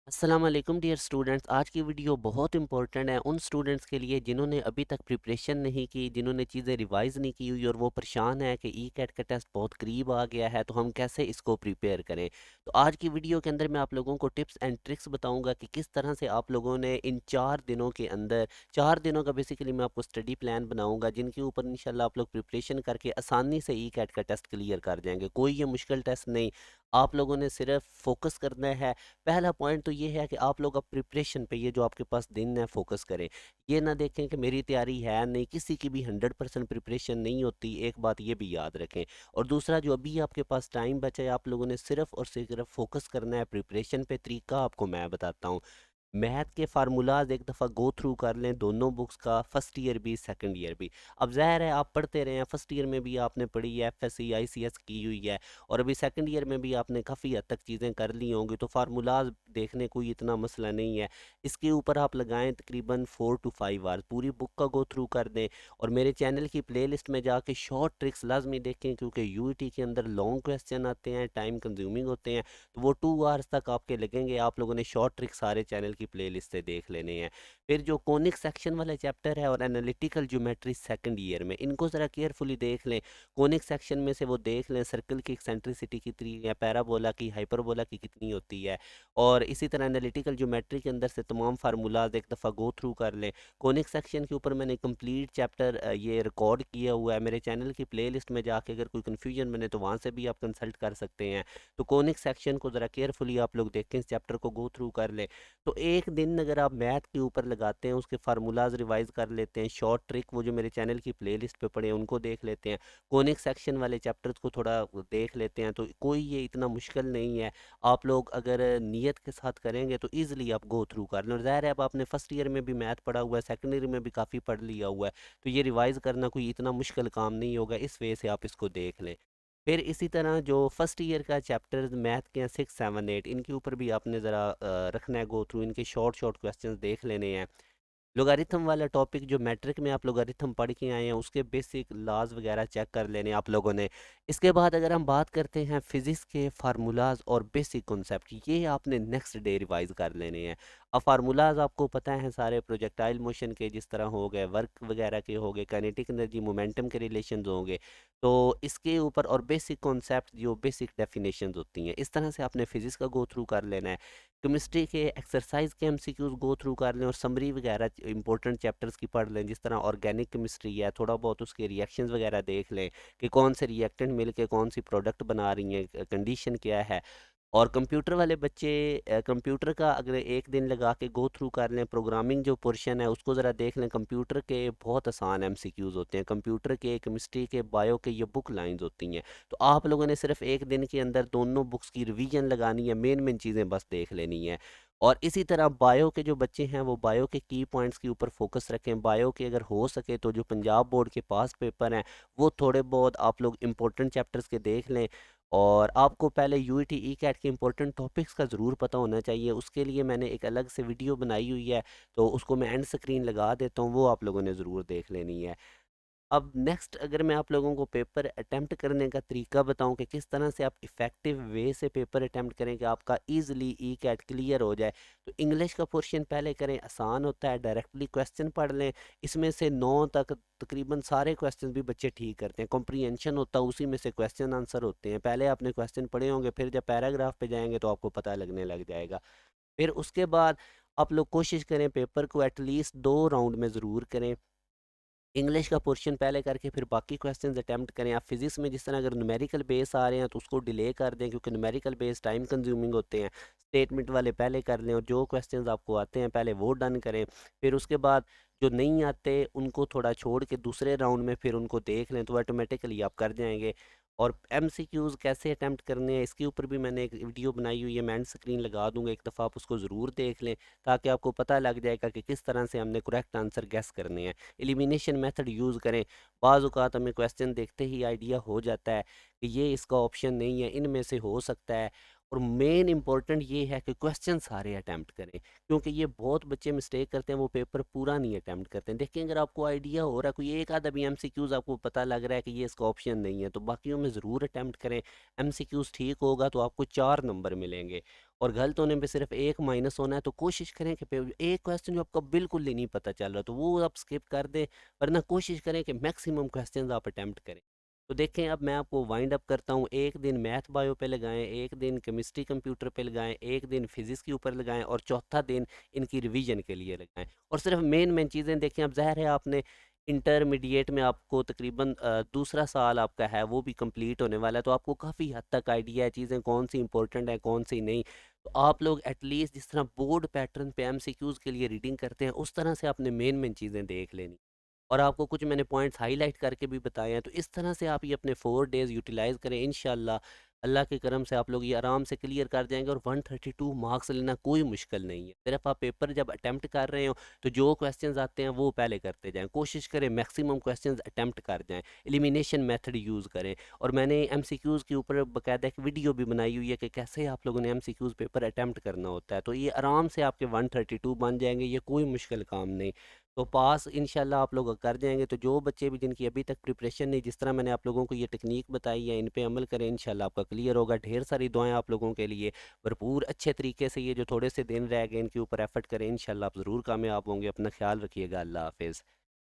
अस्सलाम वालेकुम dear students. आज की वीडियो बहुत इंपॉर्टेंट है उन स्टूडेंट्स के लिए जिन्होंने अभी तक प्रिपरेशन नहीं की, जिन्होंने चीज़ें रिवाइज़ नहीं की हुई और वो परेशान है कि ई कैट का टेस्ट बहुत करीब आ गया है, तो हम कैसे इसको प्रिपेयर करें। तो आज की वीडियो के अंदर मैं आप लोगों को टिप्स एंड ट्रिक्स बताऊंगा कि किस तरह से आप लोगों ने इन 4 दिनों के अंदर 4 दिनों का बेसिकली मैं आपको स्टडी प्लान बनाऊंगा, जिनके ऊपर इंशाल्लाह आप लोग प्रिपरेशन करके आसानी से ई कैट का टेस्ट क्लियर कर जाएंगे। कोई ये मुश्किल टेस्ट नहीं, आप लोगों ने सिर्फ फोकस करना है। पहला पॉइंट तो ये है कि आप लोग अब प्रिपरेशन पे, ये जो आपके पास दिन है, फोकस करें। ये ना देखें कि मेरी तैयारी है नहीं, किसी की भी 100% प्रिपरेशन नहीं होती, एक बात ये भी याद रखें। और दूसरा, जो अभी आपके पास टाइम बचा है, आप लोगों ने सिर्फ और सिर्फ फोकस करना है प्रिपरेशन पे। तरीका आपको मैं बताता हूँ। मैथ के फार्मूलाज एक दफ़ा गो थ्रू कर लें, दोनों बुक्स का, फर्स्ट ईयर भी सेकंड ईयर भी। अब ज़ाहिर है आप पढ़ते रहे हैं, फर्स्ट ईयर में भी आपने पढ़ी है, एफएससी आईसीएस की हुई है, और अभी सेकंड ईयर में भी आपने काफ़ी हद तक चीज़ें कर ली होंगी, तो फार्मूलाज देखने कोई इतना मसला नहीं है। इसके ऊपर आप लगाएं तकरीबन 4 to 5 आवर्स, पूरी बुक का गो थ्रू कर दें। और मेरे चैनल की प्लेलिस्ट में जाके शॉर्ट ट्रिक्स लाजमी देखें, क्योंकि यूईटी के अंदर लॉन्ग क्वेश्चन आते हैं, टाइम कंज्यूमिंग होते हैं, तो वो 2 आवर्स तक आपके लगेंगे। आप लोगों ने शॉर्ट ट्रिक सारे चैनल की प्लेलिस्ट से देख लेने हैं। फिर जो कोनिक सेक्शन वाला चैप्टर है और एनालिटिकल ज्योमेट्री सेकंड ईयर में, इनको ज़रा केयरफुली देख लें। कोनिक सेक्शन में से वो देख लें सर्कल की एक्सेंट्रिसिटी कितनी है, पैराबोला की, हाइपरबोला की कितनी होती है। और इसी तरह एनालिटिकल ज्योमेट्री के अंदर से तमाम फार्मूलाज एक दफ़ा गो थ्रू कर लें। कोनिक सेक्शन के ऊपर मैंने कंप्लीट चैप्टर ये रिकॉर्ड किया हुआ है, मेरे चैनल की प्लेलिस्ट में जाके अगर कोई कन्फ्यूजन बने तो वहाँ से भी आप कंसल्ट कर सकते हैं। तो कोनिक सेक्शन को ज़रा केयरफुली आप लोग देखें, इस चैप्टर को गो थ्रू कर लें। तो एक दिन अगर आप मैथ के ऊपर लगाते हैं, उसके फार्मूलाज रिवाइज कर लेते हैं, शॉर्ट ट्रिक वो जो मेरे चैनल की प्लेलिस्ट पे पड़े हैं उनको देख लेते हैं, कोनिक सेक्शन वाले चैप्टर्स को थोड़ा देख लेते हैं, तो कोई ये इतना मुश्किल नहीं है। आप लोग अगर नियत के साथ करेंगे तो ईजिली आप गो थ्रू कर लें। और ज़ाहिर है अब आपने फर्स्ट ईयर में भी मैथ पढ़ा हुआ है, सेकंड ईयर में भी काफ़ी पढ़ लिया हुआ है, तो ये रिवाइज करना कोई इतना मुश्किल काम नहीं होगा। इस वजह से आप इसको देख लें। फिर इसी तरह जो फर्स्ट ईयर का चैप्टर मैथ के हैं 6, 7, 8, इनके ऊपर भी आपने ज़रा रखना है गो थ्रू, इनके शॉर्ट शॉर्ट क्वेश्चंस देख लेने हैं। लोगारिथम वाला टॉपिक जो मैट्रिक में आप लोगारिथम पढ़ के आए हैं, उसके बेसिक लॉज वगैरह चेक कर लेने आप लोगों ने। इसके बाद अगर हम बात करते हैं फिज़िक्स के फार्मूलाज और बेसिक कॉन्सेप्ट, ये आपने नेक्स्ट डे रिवाइज कर लेने हैं। अब फार्मूलाज आपको पता है सारे, प्रोजेक्टाइल मोशन के जिस तरह हो गए, वर्क वगैरह के हो गए, काइनेटिक एनर्जी मोमेंटम के रिलेशन होंगे, तो इसके ऊपर, और बेसिक कॉन्सेप्ट जो बेसिक डेफिनेशंस होती हैं, इस तरह से आपने फिज़िक्स का गो थ्रू कर लेना है। केमिस्ट्री के एक्सरसाइज के एमसीक्यूज गो थ्रू कर लें और समरी वगैरह इंपॉर्टेंट चैप्टर्स की पढ़ लें, जिस तरह ऑर्गेनिक केमिस्ट्री है, थोड़ा बहुत उसके रिएक्शंस वगैरह देख लें कि कौन से रिएक्टेंट मिलके कौन सी प्रोडक्ट बना रही हैं, कंडीशन क्या है। और कंप्यूटर वाले बच्चे कंप्यूटर का अगर एक दिन लगा के गो थ्रू कर लें, प्रोग्रामिंग जो पोर्शन है उसको ज़रा देख लें। कंप्यूटर के बहुत आसान एमसीक्यूज़ होते हैं, कंप्यूटर के, केमिस्ट्री के, बायो के, ये बुक लाइंस होती हैं। तो आप लोगों ने सिर्फ एक दिन के अंदर दोनों बुक्स की रिवीजन लगानी है, मेन मेन चीज़ें बस देख लेनी है। और इसी तरह बायो के जो बच्चे हैं वो बायो के की पॉइंट्स के ऊपर फोकस रखें। बायो के अगर हो सके तो जो पंजाब बोर्ड के पास पेपर हैं, वो थोड़े बहुत आप लोग इंपॉर्टेंट चैप्टर्स के देख लें। और आपको पहले यूईटी ई कैट के इंपॉर्टेंट टॉपिक्स का ज़रूर पता होना चाहिए, उसके लिए मैंने एक अलग से वीडियो बनाई हुई है, तो उसको मैं एंड स्क्रीन लगा देता हूँ, वो आप लोगों ने ज़रूर देख लेनी है। अब नेक्स्ट अगर मैं आप लोगों को पेपर अटेम्प्ट करने का तरीका बताऊं कि किस तरह से आप इफ़ेक्टिव वे से पेपर अटेम्प्ट करें कि आपका इजीली ई कैट क्लियर हो जाए, तो इंग्लिश का पोर्शन पहले करें, आसान होता है, डायरेक्टली क्वेश्चन पढ़ लें। इसमें से 9 तक तकरीबन सारे क्वेश्चन भी बच्चे ठीक करते हैं, कॉम्प्रीहेंशन होता है, उसी में से क्वेश्चन आंसर होते हैं। पहले आपने क्वेश्चन पढ़े होंगे, फिर जब पैराग्राफ पे जाएंगे तो आपको पता लगने लग जाएगा। फिर उसके बाद आप लोग कोशिश करें पेपर को एटलीस्ट 2 राउंड में ज़रूर करें। इंग्लिश का पोर्शन पहले करके फिर बाकी क्वेश्चंस अटेम्प्ट करें। आप फिजिक्स में जिस तरह अगर न्यूमेरिकल बेस आ रहे हैं तो उसको डिले कर दें, क्योंकि न्यूमेरिकल बेस टाइम कंज्यूमिंग होते हैं। स्टेटमेंट वाले पहले कर लें और जो क्वेश्चंस आपको आते हैं पहले वो डन करें। फिर उसके बाद जो नहीं आते उनको थोड़ा छोड़ के दूसरे राउंड में फिर उनको देख लें, तो ऑटोमेटिकली आप कर जाएंगे। और एमसीक्यूज़ कैसे अटेम्प्ट करने हैं, इसके ऊपर भी मैंने एक वीडियो बनाई हुई है, मैं एंड स्क्रीन लगा दूंगा, एक दफ़ा आप उसको ज़रूर देख लें, ताकि आपको पता लग जाएगा कि किस तरह से हमने करेक्ट आंसर गेस करने हैं। एलिमिनेशन मेथड यूज़ करें। बाज़ औक़ात हमें क्वेश्चन देखते ही आइडिया हो जाता है कि ये इसका ऑप्शन नहीं है, इनमें से हो सकता है। और मेन इंपॉर्टेंट ये है कि क्वेश्चन सारे अटैम्प्ट करें, क्योंकि ये बहुत बच्चे मिस्टेक करते हैं, वो पेपर पूरा नहीं अटैम्प्ट करते हैं। देखिए अगर आपको आइडिया हो रहा है, कोई एक आधा भी एमसीक्यूज आपको पता लग रहा है कि ये इसका ऑप्शन नहीं है, तो बाकियों में ज़रूर अटैम्प्ट करें। एमसीक्यूज ठीक होगा तो आपको 4 नंबर मिलेंगे, और गलत होने पे सिर्फ एक माइनस होना है। तो कोशिश करें कि एक क्वेश्चन जो आपका बिल्कुल ही नहीं पता चल रहा तो वो आप स्किप कर दें, वरना कोशिश करें कि मैक्सिमम क्वेश्चंस आप अटैम्प्ट करें। तो देखें अब मैं आपको वाइंड अप करता हूँ। एक दिन मैथ बायो पे लगाएं, एक दिन केमिस्ट्री कंप्यूटर पे लगाएं, एक दिन फिजिक्स के ऊपर लगाएं, और चौथा दिन इनकी रिवीजन के लिए लगाएं। और सिर्फ मेन मेन चीज़ें देखें। अब ज़ाहिर है आपने इंटरमीडिएट में आपको तकरीबन दूसरा साल आपका है वो भी कंप्लीट होने वाला है, तो आपको काफ़ी हद तक आइडिया है चीज़ें कौन सी इंपॉर्टेंट है कौन सी नहीं। तो आप लोग एटलीस्ट जिस तरह बोर्ड पैटर्न पे एमसीक्यूज़ के लिए रीडिंग करते हैं उस तरह से आपने मेन मेन चीज़ें देख लेनी। और आपको कुछ मैंने पॉइंट्स हाईलाइट करके भी बताए हैं, तो इस तरह से आप ये अपने 4 डेज़ यूटिलाइज़ करें। इंशाल्लाह अल्लाह के करम से आप लोग ये आराम से क्लियर कर जाएंगे, और 132 मार्क्स लेना कोई मुश्किल नहीं है। सिर्फ आप पेपर जब अटैम्प्ट कर रहे हो तो जो क्वेश्चंस आते हैं वो पहले करते जाएं, कोशिश करें मैक्सिमम क्वेश्चंस अटैम्प्ट कर जाएं, एलिमिनेशन मेथड यूज़ करें। और मैंने एमसीक्यूज़ के ऊपर बाकायदा एक वीडियो भी बनाई हुई है कि कैसे आप लोगों ने एमसीक्यूज़ पेपर अटैम्प्ट करना होता है, तो ये आराम से आपके 132 बन जाएंगे, ये कोई मुश्किल काम नहीं। तो पास इंशाल्लाह आप लोग कर जाएंगे। तो जो बच्चे भी जिनकी अभी तक प्रिपरेशन नहीं, जिस तरह मैंने आप लोगों को ये टेक्निक बताई है, इन पे अमल करें, इंशाल्लाह आपका क्लियर होगा। ढेर सारी दुआएं आप लोगों के लिए, भरपूर अच्छे तरीके से ये जो थोड़े से दिन रह गए इनके ऊपर एफर्ट करें, इंशाल्लाह आप ज़रूर कामयाब होंगे। अपना ख्याल रखिएगा। अल्लाह हाफिज़।